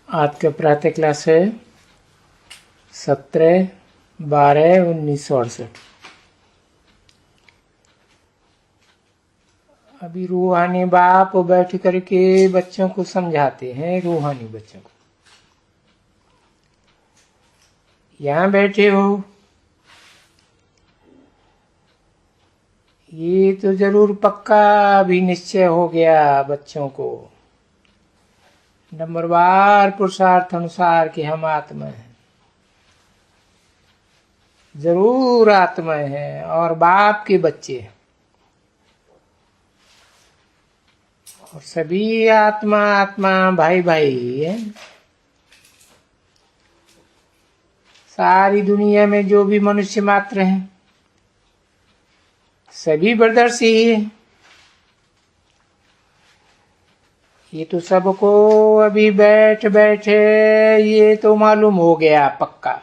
आज का प्रातः क्लास है 17/12/1968। अभी रूहानी बाप बैठ करके बच्चों को समझाते हैं। रूहानी बच्चों को, यहाँ बैठे हो, ये तो जरूर पक्का भी निश्चय हो गया बच्चों को, नंबरवार पुरुषार्थ अनुसार कि हम आत्मा हैं, जरूर आत्मा है और बाप के बच्चे हैं। और सभी आत्मा आत्मा भाई भाई है। सारी दुनिया में जो भी मनुष्य मात्र हैं सभी ब्रदर्स ही है। ये तो सबको अभी बैठ बैठे ये तो मालूम हो गया पक्का।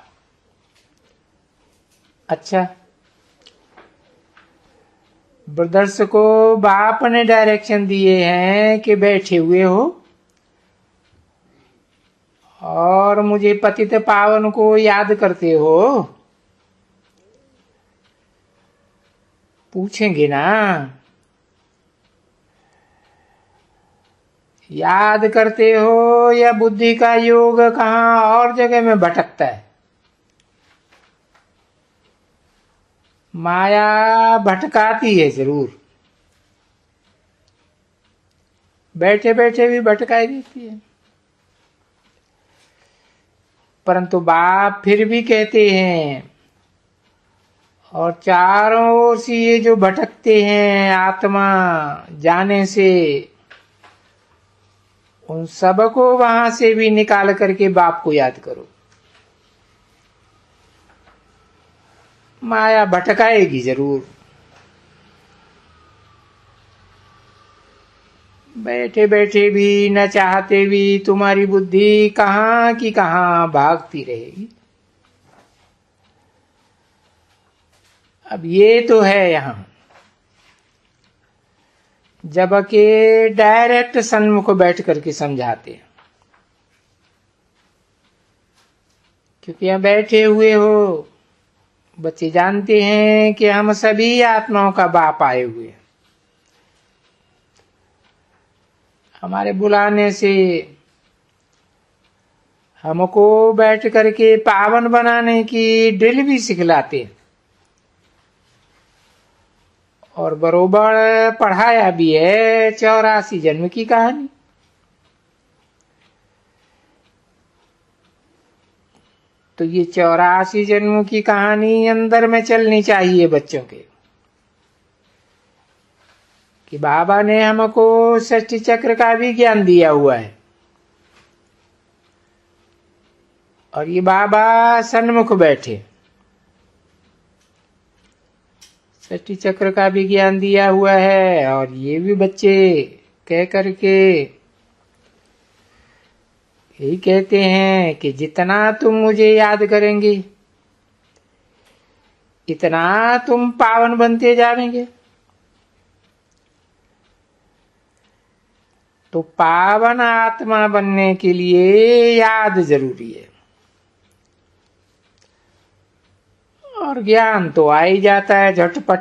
अच्छा, ब्रदर्स को बाप ने डायरेक्शन दिए हैं कि बैठे हुए हो और मुझे पतित पावन को याद करते हो। पूछेंगे ना, याद करते हो या बुद्धि का योग कहाँ और जगह में भटकता है। माया भटकाती है जरूर, बैठे बैठे भी भटकाई देती है, परंतु बाप फिर भी कहते हैं। और चारों ओर से ये जो भटकते हैं आत्मा जाने से, उन सबको वहां से भी निकाल करके बाप को याद करो। माया भटकाएगी जरूर, बैठे बैठे भी न चाहते भी तुम्हारी बुद्धि कहाँ की कहाँ भागती रहेगी। अब ये तो है यहां, जबकि डायरेक्ट सन्मुख बैठ करके समझाते हैं, क्योंकि यहां बैठे हुए हो बच्चे जानते हैं कि हम सभी आत्माओं का बाप आए हुए हैं। हमारे बुलाने से हमको बैठ करके पावन बनाने की ड्रिल भी सिखलाते हैं और बरोबर पढ़ाया भी है 84 जन्म की कहानी। तो ये 84 जन्मों की कहानी अंदर में चलनी चाहिए बच्चों के, कि बाबा ने हमको षष्ठी चक्र का भी ज्ञान दिया हुआ है और ये बाबा सन्मुख बैठे षष्ठी चक्र का भी ज्ञान दिया हुआ है। और ये भी बच्चे कह करके यही कहते हैं कि जितना तुम मुझे याद करेंगे इतना तुम पावन बनते जाएंगे। तो पावन आत्मा बनने के लिए याद जरूरी है और ज्ञान तो आ ही जाता है झटपट।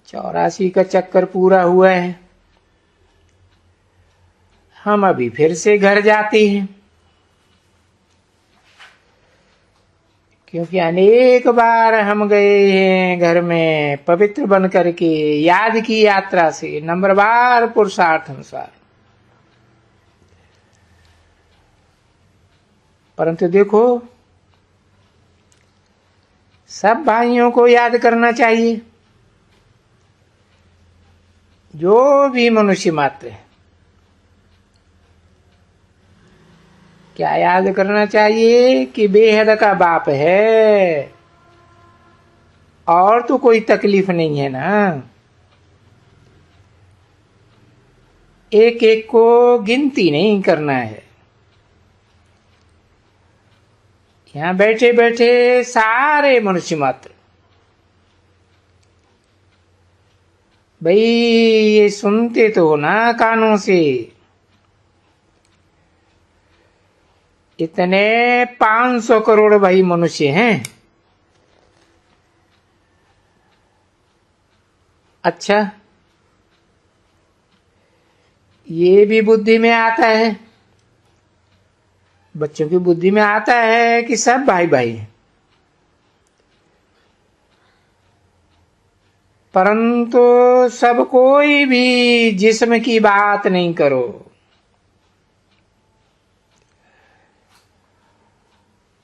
84 का चक्कर पूरा हुआ है, हम अभी फिर से घर जाते हैं, क्योंकि अनेक बार हम गए हैं घर में पवित्र बन करके याद की यात्रा से, नंबरवार पुरुषार्थ अनुसार। परंतु देखो, सब भाइयों को याद करना चाहिए, जो भी मनुष्य मात्र है। क्या याद करना चाहिए कि बेहद का बाप है और तो कोई तकलीफ नहीं है ना। एक एक को गिनती नहीं करना है। यहां बैठे बैठे सारे मनुष्य मात्र, भाई ये सुनते तो हो ना कानों से, इतने 500 करोड़ भाई मनुष्य हैं। अच्छा, ये भी बुद्धि में आता है, बच्चों की बुद्धि में आता है कि सब भाई भाई हैं, परंतु सब कोई भी जिस्म की बात नहीं करो,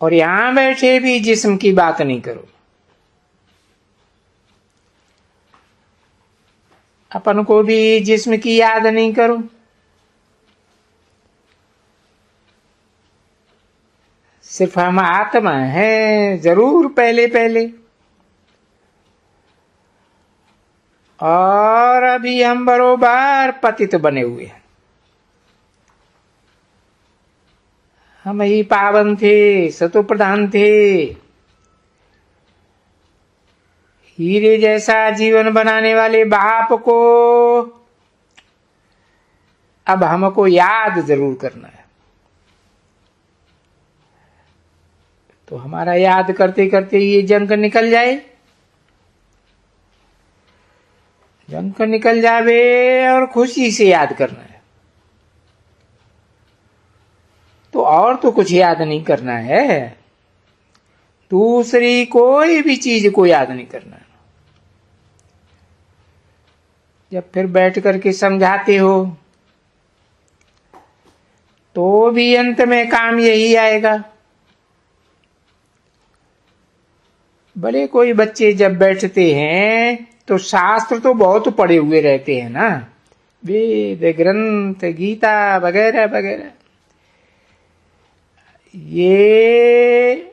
और यहां बैठे भी जिस्म की बात नहीं करो। अपन को भी जिस्म की याद नहीं करो, सिर्फ हम आत्मा हैं जरूर पहले पहले, और अभी हम बरोबर पतित बने हुए हैं। हम ही पावन थे, सतो प्रधान थे, हीरे जैसा जीवन बनाने वाले बाप को अब हमको याद जरूर करना है। तो हमारा याद करते करते ये जंक निकल जाए, जंक निकल जावे और खुशी से याद करना है। तो और तो कुछ याद नहीं करना है, दूसरी कोई भी चीज को याद नहीं करना है। जब फिर बैठ करके समझाते हो तो भी अंत में काम यही आएगा। भले कोई बच्चे जब बैठते हैं तो शास्त्र तो बहुत पढ़े हुए रहते हैं ना, वेद ग्रंथ गीता वगैरह वगैरह, ये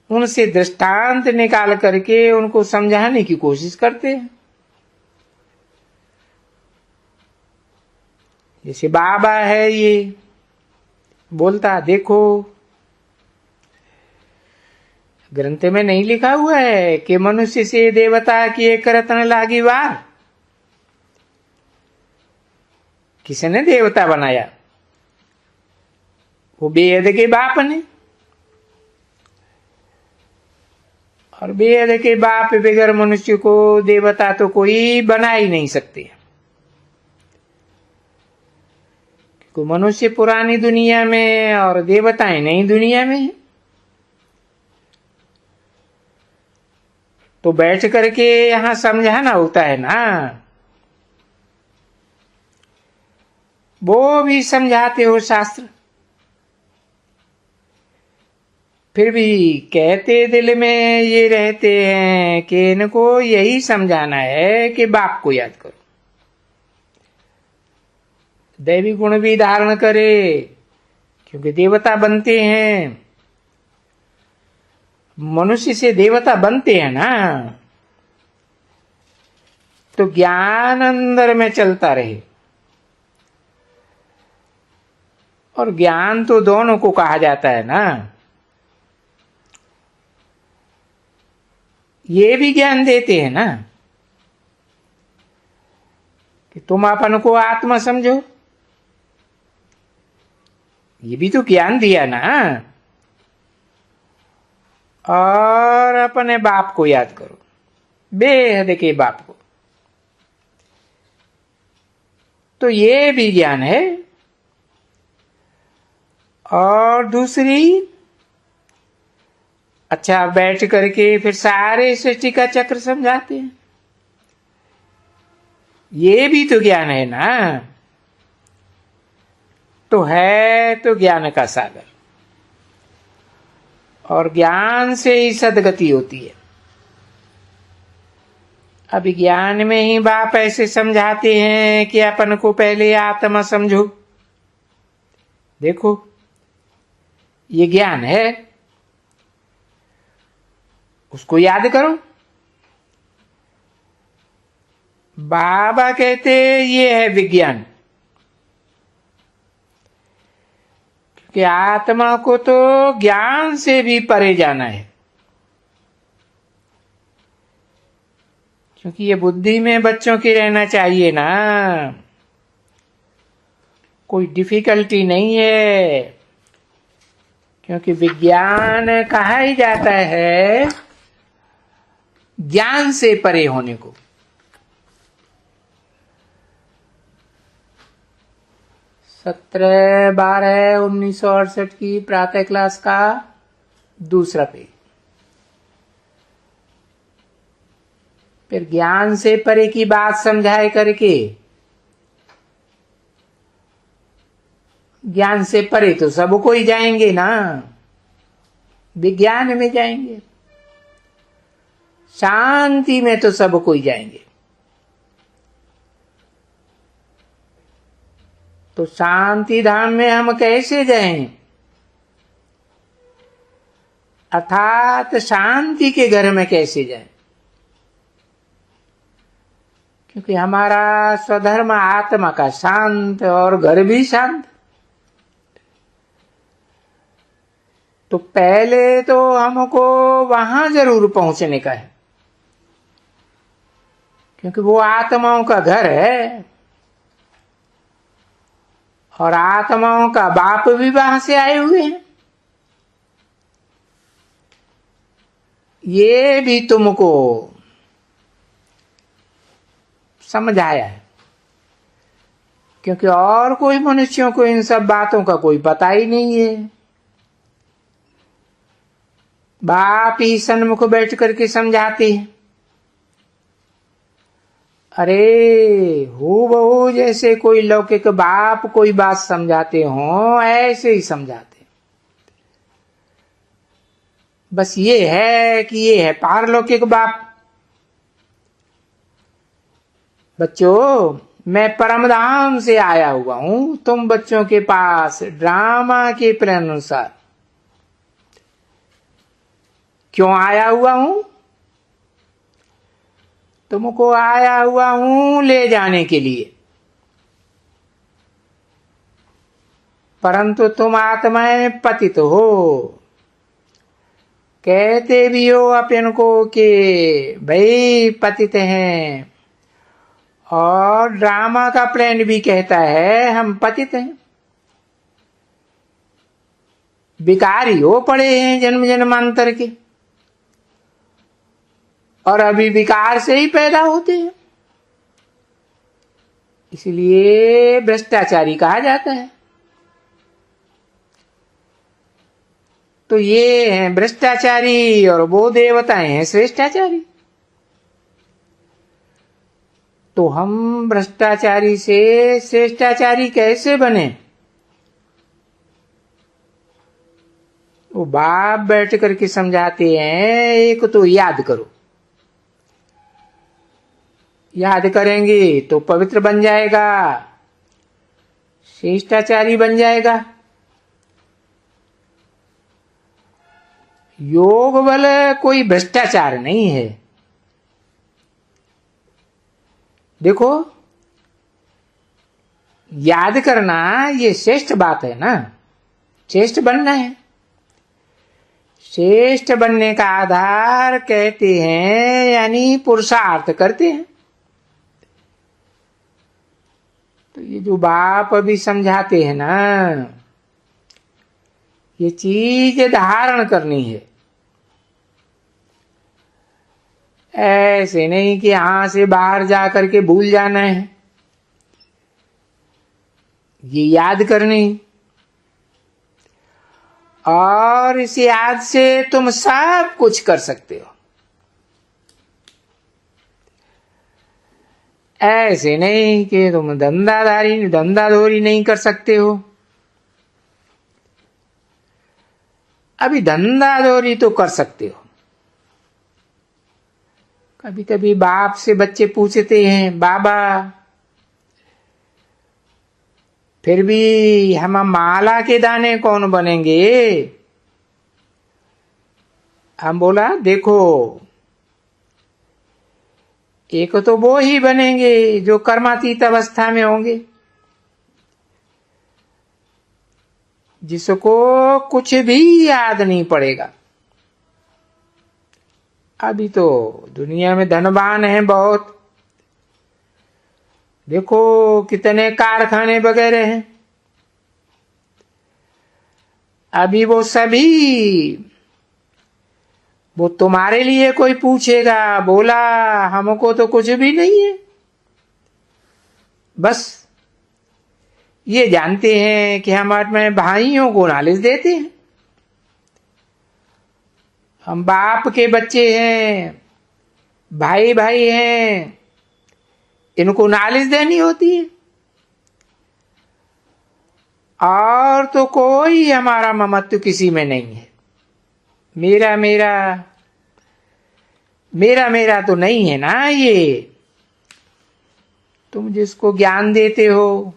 उनसे दृष्टांत निकाल करके उनको समझाने की कोशिश करते हैं। जैसे बाबा है, ये बोलता देखो ग्रंथ में नहीं लिखा हुआ है कि मनुष्य से देवता की एक रत्न लागी वार। किसने देवता बनाया? वो वेद के बाप ने, और वेद के बाप बगैर मनुष्य को देवता तो कोई बना ही नहीं सकते। क्योंकि मनुष्य पुरानी दुनिया में और देवताएं नई दुनिया में है। तो बैठ करके यहां समझाना होता है ना, वो भी समझाते हो शास्त्र, फिर भी कहते दिल में ये रहते हैं कि इनको यही समझाना है कि बाप को याद करो, दैवी गुण भी धारण करे, क्योंकि देवता बनते हैं, मनुष्य से देवता बनते हैं ना, तो ज्ञान अंदर में चलता रहे। और ज्ञान तो दोनों को कहा जाता है ना, ये भी ज्ञान देते हैं ना कि तुम अपन को आत्मा समझो, ये भी तो ज्ञान दिया ना, और अपने बाप को याद करो, बेहद के बाप को, तो ये भी ज्ञान है। और दूसरी, अच्छा बैठ करके फिर सारे सृष्टि का चक्र समझाते हैं, ये भी तो ज्ञान है ना। तो है तो ज्ञान का सागर, और ज्ञान से ही सदगति होती है। अभी ज्ञान में ही बाप ऐसे समझाते हैं कि अपन को पहले आत्मा समझो। देखो ये ज्ञान है, उसको याद करो। बाबा कहते ये है विज्ञान, क्योंकि आत्मा को तो ज्ञान से भी परे जाना है, क्योंकि ये बुद्धि में बच्चों की रहना चाहिए ना, कोई डिफिकल्टी नहीं है। क्योंकि विज्ञान कहा ही जाता है ज्ञान से परे होने को। 17/12/1968 की प्रातः क्लास का दूसरा पेज। फिर ज्ञान से परे की बात समझाए करके, ज्ञान से परे तो सब कोई जाएंगे ना, विज्ञान में जाएंगे, शांति में तो सब कोई जाएंगे। तो शांति धाम में हम कैसे जाएं? अर्थात शांति के घर में कैसे जाएं? क्योंकि हमारा स्वधर्म आत्मा का शांत और घर भी शांत। तो पहले तो हमको वहां जरूर पहुंचने का है, क्योंकि वो आत्माओं का घर है और आत्माओं का बाप भी वहां से आए हुए हैं। ये भी तुमको समझाया है, क्योंकि और कोई मनुष्यों को इन सब बातों का कोई पता ही नहीं है। बाप ही सन्मुख बैठ करके समझाते हैं। अरे हूबहू जैसे कोई लौकिक बाप कोई बात समझाते हो, ऐसे ही समझाते। बस ये है कि ये है पारलौकिक बाप। बच्चों, मैं परमधाम से आया हुआ हूं तुम बच्चों के पास ड्रामा के प्लान अनुसार। क्यों आया हुआ हूं? तुमको आया हुआ हूं ले जाने के लिए, परंतु तुम आत्माएं पतित हो। कहते भी हो अपन को कि भाई पतित हैं, और ड्रामा का प्लान भी कहता है हम पतित हैं, विकारी हो पड़े हैं जन्म जन्मांतर के, और अभी विकार से ही पैदा होते हैं। इसलिए भ्रष्टाचारी कहा जाता है। तो ये हैं भ्रष्टाचारी और वो देवताएं हैं श्रेष्ठाचारी। तो हम भ्रष्टाचारी से श्रेष्ठाचारी कैसे बने? वो बाप बैठ करके समझाते हैं। एक तो याद करो, याद करेंगे तो पवित्र बन जाएगा, श्रेष्ठाचारी बन जाएगा। योग बल कोई भ्रष्टाचार नहीं है। देखो, याद करना ये श्रेष्ठ बात है ना, श्रेष्ठ बनना है। श्रेष्ठ बनने का आधार कहते हैं यानी पुरुषार्थ करते हैं। तो ये जो बाप अभी समझाते हैं ना, ये चीज धारण करनी है। ऐसे नहीं कि यहां से बाहर जाकर के भूल जाना है, ये याद करनी। और इस याद से तुम सब कुछ कर सकते हो। ऐसे नहीं कि तुम धंधाधोरी नहीं कर सकते हो। अभी धंधाधोरी तो कर सकते हो। कभी कभी बाप से बच्चे पूछते हैं, बाबा फिर भी हम माला के दाने कौन बनेंगे? हम बोला, देखो, एक तो वो ही बनेंगे जो कर्मातीत अवस्था में होंगे, जिसको कुछ भी याद नहीं पड़ेगा। अभी तो दुनिया में धनवान हैं बहुत, देखो कितने कारखाने वगैरह हैं, अभी वो तुम्हारे लिए कोई पूछेगा, बोला हमको तो कुछ भी नहीं है। बस ये जानते हैं कि हम अपने भाइयों को नॉलेज देते हैं, हम बाप के बच्चे हैं, भाई भाई हैं, इनको नॉलेज देनी होती है। और तो कोई हमारा ममत्व किसी में नहीं है। मेरा मेरा मेरा मेरा तो नहीं है ना। ये तुम जिसको ज्ञान देते हो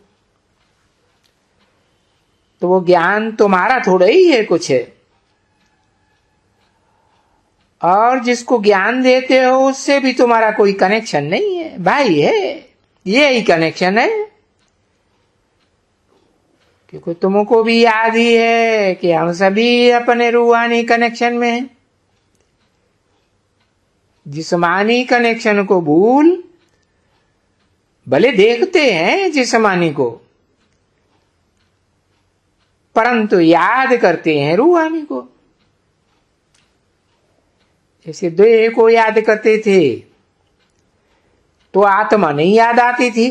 तो वो ज्ञान तुम्हारा थोड़ा ही है कुछ है, और जिसको ज्ञान देते हो उससे भी तुम्हारा कोई कनेक्शन नहीं है, भाई है, ये ही कनेक्शन है। क्योंकि तुमको भी याद ही है कि हम सभी अपने रूहानी कनेक्शन में हैं। जिस्मानी कनेक्शन को भूल, भले देखते हैं जिस्मानी को, परंतु याद करते हैं रूहानी को। जैसे देह को याद करते थे तो आत्मा नहीं याद आती थी।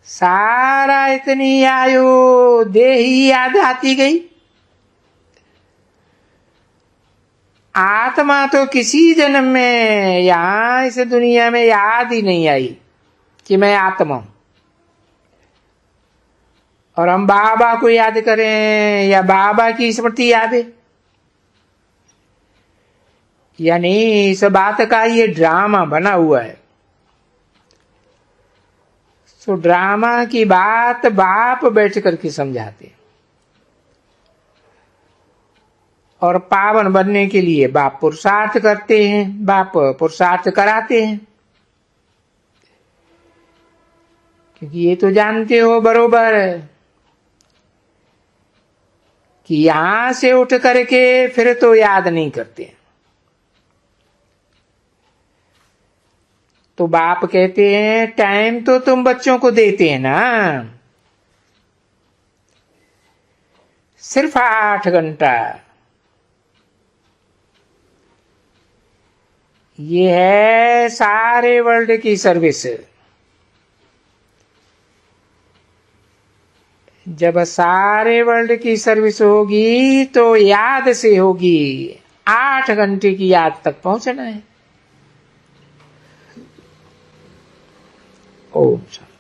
सारा इतनी आयु देह ही याद आती गई। आत्मा तो किसी जन्म में यहां इस दुनिया में याद ही नहीं आई कि मैं आत्मा हूं। और हम बाबा को याद करें या बाबा की स्मृति याद है, यानी इस बात का ये ड्रामा बना हुआ है। तो ड्रामा की बात बाप बैठ करके समझाते, और पावन बनने के लिए बाप पुरुषार्थ करते हैं, बाप पुरुषार्थ कराते हैं। क्योंकि ये तो जानते हो बरोबर कि यहां से उठ करके फिर तो याद नहीं करते। तो बाप कहते हैं टाइम तो तुम बच्चों को देते हैं ना, सिर्फ 8 घंटा। ये है सारे वर्ल्ड की सर्विस। जब सारे वर्ल्ड की सर्विस होगी तो याद से होगी। 8 घंटे की याद तक पहुंचना है। ओम शांति।